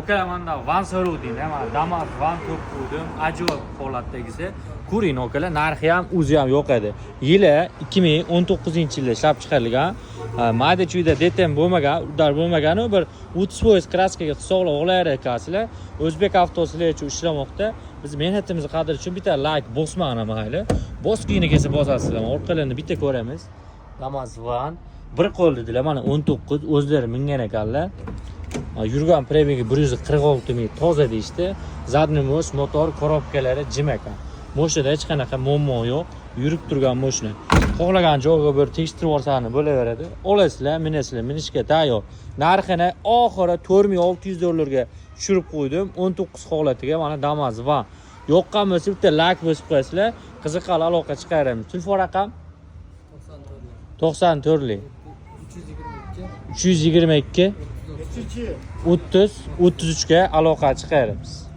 Okalamanda van so'rovding, mana Damas van ko'p qo'ydim, ajoyib holatdagisi. Ko'ring okalar, narxi ham o'zi ham yo'q edi. Yili 2019-yilda ishlab chiqarilgan. Mayda chuyda detem bo'lmagan, udar bo'lmagani bir 30% kraskaga hisoblab olayotgansizlar. O'zbek avtosilar uchun ishlamoqda. Biz mehnatimizni qadr uchun bitta like bosmag'ana mayli. Bosqiyni kelsa bosasizlar. Orqalarini bitta ko'ramiz. Damas van bir qo'l dedilar, mana 19 o'zlari mingan ekanlar. Yurgan prebegi 146 ming toza deyishdi. Zadniy mo'sh, motor, korobkalari jim ekan. Mo'shinda hech qanaqa muammo yo'q. Yurib turgan mo'shina. Xohlagan joyga bir tekshirib olsangiz bo'laveradi. Olasizlar, minishga tayyor. Narxini oxiri 4600 dollarga tushirib qo'ydim. 19 holatiga mana Damas van. Yoqqan bo'lsa bitta like bosib qo'yasizlar. Qiziqali aloqa chiqaramiz. Telefon raqam 94 322 30 33 ga aloqa chiqaramiz.